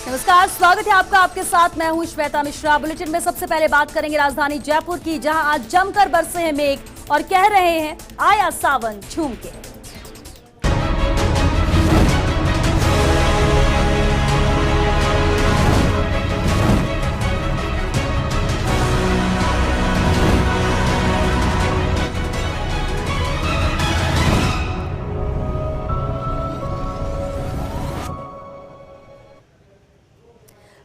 नमस्कार, स्वागत है आपका। आपके साथ मैं हूं श्वेता मिश्रा। बुलेटिन में सबसे पहले बात करेंगे राजधानी जयपुर की, जहां आज जमकर बरसे हैं मेघ और कह रहे हैं आया सावन झूम के।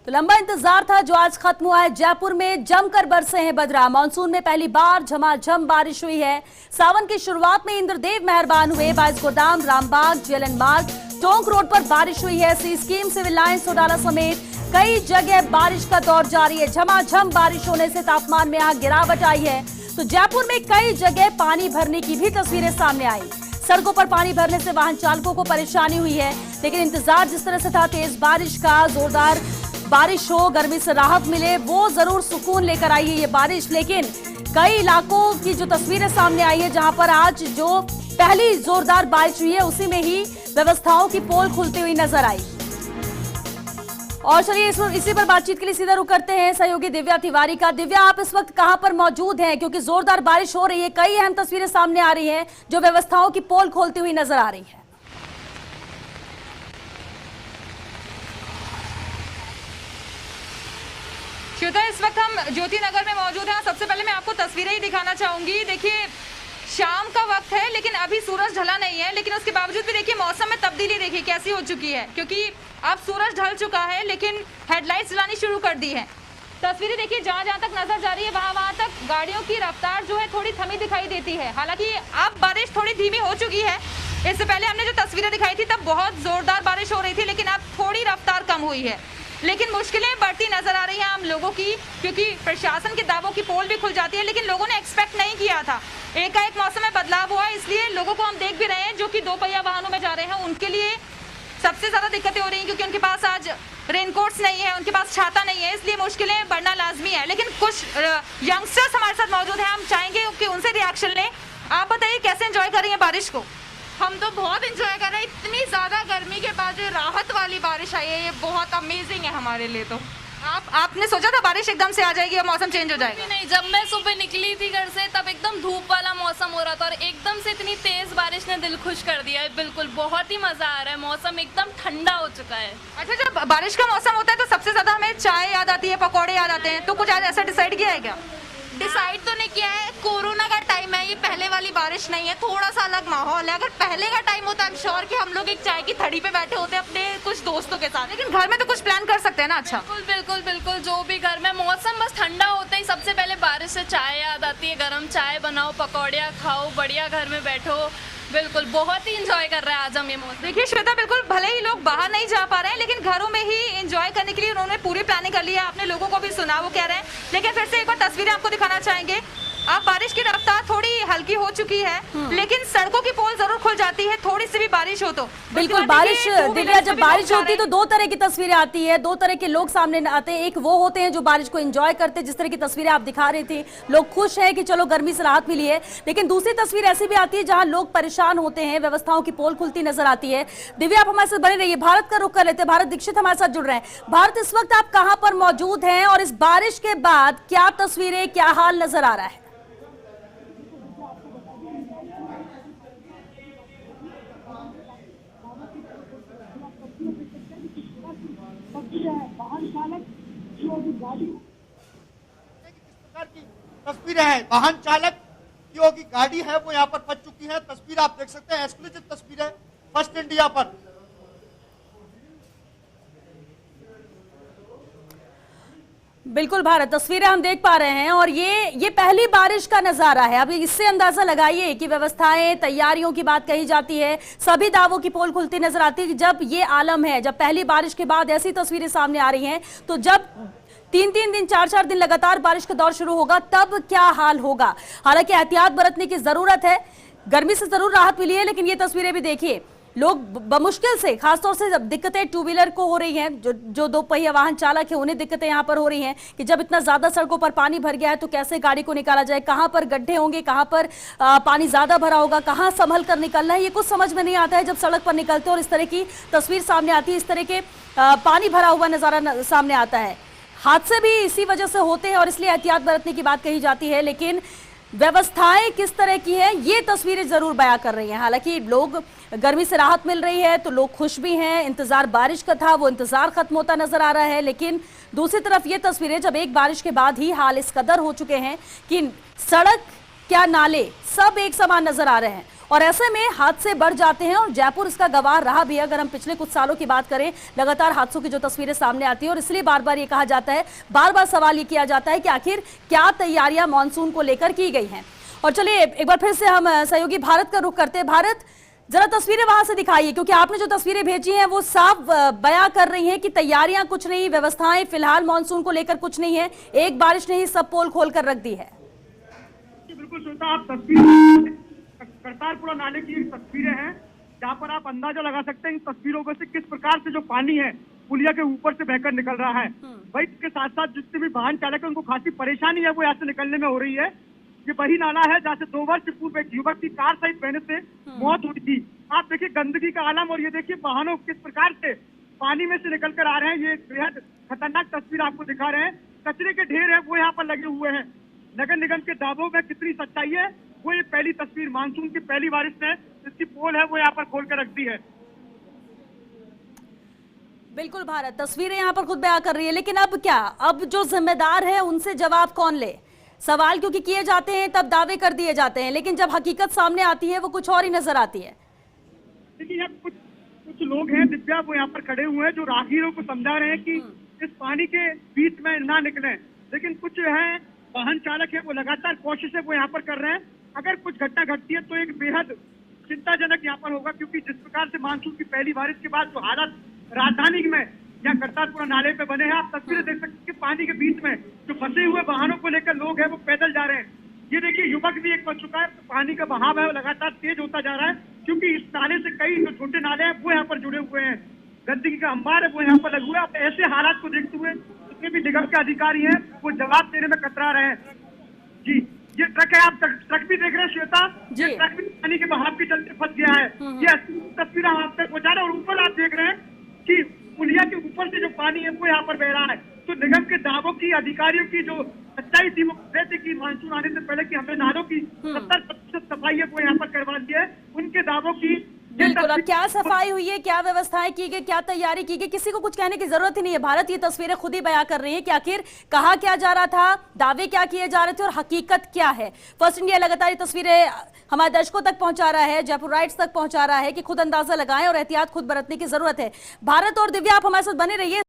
तो लंबा इंतजार था जो आज खत्म हुआ है। जयपुर में जमकर बरसे हैं बदरा। मानसून में पहली बार झमाझम बारिश हुई है। सावन की शुरुआत में इंद्रदेव मेहरबान हुए। बाईस गोदाम, रामबाग, जेलन मार्ग, टोंक रोड पर बारिश हुई है। सी स्कीम, सिविल लाइन, सोडाला समेत कई जगह बारिश का दौर जारी है। झमाझम बारिश होने से तापमान में यहाँ गिरावट आई है। तो जयपुर में कई जगह पानी भरने की भी तस्वीरें सामने आई। सड़कों पर पानी भरने से वाहन चालकों को परेशानी हुई है, लेकिन इंतजार जिस तरह से था, तेज बारिश का, जोरदार बारिश हो, गर्मी से राहत मिले, वो जरूर सुकून लेकर आई है ये बारिश। लेकिन कई इलाकों की जो तस्वीरें सामने आई है, जहां पर आज जो पहली जोरदार बारिश हुई है, उसी में ही व्यवस्थाओं की पोल खुलती हुई नजर आई। और चलिए इसी पर बातचीत के लिए सीधा रुख करते हैं सहयोगी दिव्या तिवारी का। दिव्या, आप इस वक्त कहां पर मौजूद हैं? क्योंकि जोरदार बारिश हो रही है, कई अहम तस्वीरें सामने आ रही हैं जो व्यवस्थाओं की पोल खोलती हुई नजर आ रही है। श्वेता, इस वक्त हम ज्योति नगर में मौजूद हैं। सबसे पहले मैं आपको तस्वीरें ही दिखाना चाहूंगी। देखिए, शाम का वक्त है लेकिन अभी सूरज ढला नहीं है, लेकिन उसके बावजूद भी देखिए मौसम में तब्दीली देखिए कैसी हो चुकी है। क्योंकि अब सूरज ढल चुका है लेकिन हेडलाइट्स जलानी शुरू कर दी है। तस्वीरें देखिए, जहां जहां तक नजर जा रही है वहां तक गाड़ियों की रफ्तार जो है थोड़ी थमी दिखाई देती है। हालांकि अब बारिश थोड़ी धीमी हो चुकी है। इससे पहले हमने जो तस्वीरें दिखाई थी तब बहुत जोरदार बारिश हो रही थी, लेकिन अब थोड़ी रफ्तार कम हुई है। लेकिन मुश्किलें बढ़ती नजर आ रही हैं आम लोगों की, क्योंकि प्रशासन के दावों की पोल भी खुल जाती है, लेकिन लोगों ने एक्सपेक्ट नहीं किया था। एकाएक मौसम में बदलाव हुआ, इसलिए लोगों को हम देख भी रहे हैं जो कि दो पहिया वाहनों में जा रहे हैं, उनके लिए सबसे ज्यादा दिक्कतें हो रही हैं, क्योंकि उनके पास आज रेनकोट्स नहीं है, उनके पास छाता नहीं है, इसलिए मुश्किलें बढ़ना लाजमी है। लेकिन कुछ यंगस्टर्स हमारे साथ मौजूद हैं, हम चाहेंगे कि उनसे रिएक्शन लें। आप बताइए, कैसे एंजॉय कर रही हैं बारिश को? हम तो बहुत इंजॉय कर रहे हैं। इतनी ज़्यादा गर्मी के बाद जो राहत वाली बारिश आई है, ये बहुत अमेजिंग है हमारे लिए। तो आपने सोचा था बारिश एकदम से आ जाएगी और मौसम चेंज हो जाएगा? नहीं, जब मैं सुबह निकली थी घर से तब एकदम धूप वाला मौसम हो रहा था और एकदम से इतनी तेज बारिश ने दिल खुश कर दिया है। बिल्कुल बहुत ही मजा आ रहा है, मौसम एकदम ठंडा हो चुका है। अच्छा, जब बारिश का मौसम होता है तो सबसे ज्यादा हमें चाय याद आती है, पकौड़े याद आते हैं, तो कुछ आज ऐसा डिसाइड किया है क्या? डिसाइड तो नहीं किया है, कोरोना का टाइम है, ये पहले वाली बारिश नहीं है, थोड़ा सा अलग माहौल है। अगर पहले का टाइम होता है, आई एम श्योर कि हम लोग एक चाय की थड़ी पे बैठे होते अपने कुछ दोस्तों के साथ। लेकिन घर में तो कुछ प्लान कर सकते हैं ना। अच्छा, बिल्कुल बिल्कुल बिल्कुल, जो भी घर में मौसम बस ठंडा होता ही सबसे पहले बारिश से चाय याद आती है। गर्म चाय बनाओ, पकौड़ियाँ खाओ, बढ़िया घर में बैठो। बिल्कुल बहुत ही इंजॉय कर रहे हैं आज हम ये मौसम। देखिए श्वेता, बिल्कुल भले ही लोग बाहर नहीं जा पा रहे हैं, लेकिन घरों में ही एंजॉय करने के लिए उन्होंने पूरी प्लानिंग कर ली है। आपने लोगों को भी सुना, वो कह रहे हैं। लेकिन फिर से एक बार तस्वीरें आपको दिखाना चाहेंगे। अब बारिश की रफ्तार थोड़ी हल्की हो चुकी है, लेकिन सड़कों की पोल जरूर खुल जाती है थोड़ी सी भी बारिश हो तो। बिल्कुल, बारिश दिव्या, जब बारिश होती है तो दो तरह की तस्वीरें आती है, दो तरह के लोग सामने आते हैं। एक वो होते हैं जो बारिश को एंजॉय करते हैं, जिस तरह की तस्वीरें आप दिखा रहे थे, लोग खुश हैं कि चलो गर्मी से राहत मिली है। लेकिन दूसरी तस्वीर ऐसी भी आती है जहां लोग परेशान होते हैं, व्यवस्थाओं की पोल खुलती नजर आती है। दिव्या, आप हमारे साथ बने रहिए। भारत का रुख कर लेते हैं, भारत दीक्षित हमारे साथ जुड़ रहे हैं। भारत, इस वक्त आप कहां पर मौजूद हैं और इस बारिश के बाद क्या तस्वीरें, क्या हाल नजर आ रहा है? तस्वीरें हैं, वाहन चालक की गाड़ी है वो यहाँ पर फंस चुकी है। तस्वीर आप देख सकते हैं, एक्सक्लूसिव तस्वीर है फर्स्ट इंडिया पर। बिल्कुल भारत, तस्वीरें हम देख पा रहे हैं और ये पहली बारिश का नजारा है। अब इससे अंदाजा लगाइए कि व्यवस्थाएं, तैयारियों की बात कही जाती है, सभी दावों की पोल खुलती नजर आती है। जब ये आलम है, जब पहली बारिश के बाद ऐसी तस्वीरें सामने आ रही हैं, तो जब 3-3 दिन, 4-4 दिन लगातार बारिश का दौर शुरू होगा, तब क्या हाल होगा? हालांकि एहतियात बरतने की जरूरत है। गर्मी से जरूर राहत मिली है, लेकिन ये तस्वीरें भी देखिए, लोग बमुश्किल से, खासतौर से जब दिक्कतें टू व्हीलर को हो रही हैं, जो दो पहिया वाहन चालक है उन्हें दिक्कतें यहाँ पर हो रही हैं कि जब इतना ज्यादा सड़कों पर पानी भर गया है तो कैसे गाड़ी को निकाला जाए, कहां पर गड्ढे होंगे, कहां पर पानी ज्यादा भरा होगा, कहां संभल कर निकलना है, ये कुछ समझ में नहीं आता है जब सड़क पर निकलते और इस तरह की तस्वीर सामने आती है, इस तरह के पानी भरा हुआ नजारा सामने आता है। हादसे भी इसी वजह से होते हैं और इसलिए एहतियात बरतने की बात कही जाती है, लेकिन व्यवस्थाएं किस तरह की है ये तस्वीरें जरूर बयां कर रही हैं। हालांकि लोग, गर्मी से राहत मिल रही है तो लोग खुश भी हैं, इंतजार बारिश का था वो इंतजार खत्म होता नजर आ रहा है, लेकिन दूसरी तरफ ये तस्वीरें जब एक बारिश के बाद ही हाल इस कदर हो चुके हैं कि सड़क क्या नाले सब एक समान नजर आ रहे हैं और ऐसे में हादसे बढ़ जाते हैं और जयपुर इसका गवाह रहा भी। अगर हम पिछले कुछ सालों की बात करें, लगातार हादसों की जो तस्वीरें सामने आती है और इसलिए बार बार ये कहा जाता है, बार बार सवाल ये किया जाता है कि आखिर क्या तैयारियां मानसून को लेकर की गई हैं। और चलिए एक बार फिर से हम सहयोगी भारत का रुख करते हैं। भारत, जरा तस्वीरें वहां से दिखाइए, क्योंकि आपने जो तस्वीरें भेजी हैं वो साफ बयां कर रही हैं कि तैयारियां कुछ नहीं, व्यवस्थाएं फिलहाल मानसून को लेकर कुछ नहीं है, एक बारिश ने ही सब पोल खोल कर रख दी है। बिल्कुल श्वेता, आप तस्वीर करतारपुरा नाले की तस्वीरें हैं जहाँ पर आप अंदाजा लगा सकते हैं इन तस्वीरों में से किस प्रकार से जो पानी है पुलिया के ऊपर से बहकर निकल रहा है। वही इसके साथ साथ जितने भी वाहन चालक है उनको खासी परेशानी है वो यहाँ से निकलने में हो रही है। ये वही नाला है जहाँ से 2 वर्ष पूर्व एक युवक की कार सहित बहने से मौत हुई थी। आप देखिए गंदगी का आलम और ये देखिए वाहनों किस प्रकार से पानी में से निकल कर आ रहे हैं। ये बेहद खतरनाक तस्वीर आपको दिखा रहे हैं। कचरे के ढेर है वो यहाँ पर लगे हुए हैं। नगर निगम के दावों में कितनी सच्चाई है वो ये पहली तस्वीर, मानसून की पहली बारिश ने इसकी पोल है वो यहाँ पर खोल कर रख दी है। बिल्कुल भारत, तस्वीरें यहाँ पर खुद बयां कर रही है, लेकिन अब क्या, अब जो जिम्मेदार है उनसे जवाब कौन ले? सवाल क्योंकि किए जाते हैं तब दावे कर दिए जाते हैं, लेकिन जब हकीकत सामने आती है वो कुछ और ही नजर आती है। देखिए यहाँ कुछ लोग हैं दिव्या, वो यहाँ पर खड़े हुए हैं जो राहगीरों को समझा रहे हैं कि इस पानी के बीच में ना निकले, लेकिन कुछ है वाहन चालक है वो लगातार कोशिश है वो यहाँ पर कर रहे हैं। अगर कुछ घटना घटती है तो एक बेहद चिंताजनक यहाँ पर होगा, क्योंकि जिस प्रकार से मानसून की पहली बारिश के बाद जो हालात राजधानी में या करतारपुरा नाले पे बने हैं, आप तस्वीरें देख सकते हैं। पानी के बीच में जो फंसे हुए वाहनों को लेकर लोग हैं वो पैदल जा रहे हैं। ये देखिए युवक भी एक फंस चुका है। पानी का बहाव है वो लगातार तेज होता जा रहा है, क्योंकि इस नाले से कई जो छोटे नाले हैं वो यहाँ पर जुड़े हुए हैं। गंदगी का अंबार है वो यहाँ पर लगा हुआ है। ऐसे हालात को देखते हुए जितने भी निगम के अधिकारी हैं वो जवाब देने में कतरा रहे हैं। जी, ये ट्रक है, आप ट्रक भी देख रहे हैं श्वेता, ये ट्रक भी पानी के बहाव के चलते फंस गया है। ये तस्वीर हम आप तक पहुंचा रहे हैं और ऊपर आप देख रहे हैं कि पुलिया के ऊपर से जो पानी है वो यहाँ पर बह रहा है। तो निगम के दावों की, अधिकारियों की जो सच्चाई थी वो कहते कि मानसून आने से पहले कि हमने नालों की 70% सफाई है वो यहाँ पर करवा दी है, उनके दावों की। बिल्कुल, अब क्या सफाई हुई है, क्या व्यवस्थाएं की गई, क्या तैयारी की गई, किसी को कुछ कहने की जरूरत ही नहीं है। भारत ये तस्वीरें खुद ही बयां कर रही है कि आखिर कहा क्या जा रहा था, दावे क्या किए जा रहे थे और हकीकत क्या है। फर्स्ट इंडिया लगातार ये तस्वीरें हमारे दर्शकों तक पहुंचा रहा है, जयपुर राइट्स तक पहुंचा रहा है कि खुद अंदाजा लगाएं और एहतियात खुद बरतने की जरूरत है। भारत और दिव्या, आप हमारे साथ बने रहिए।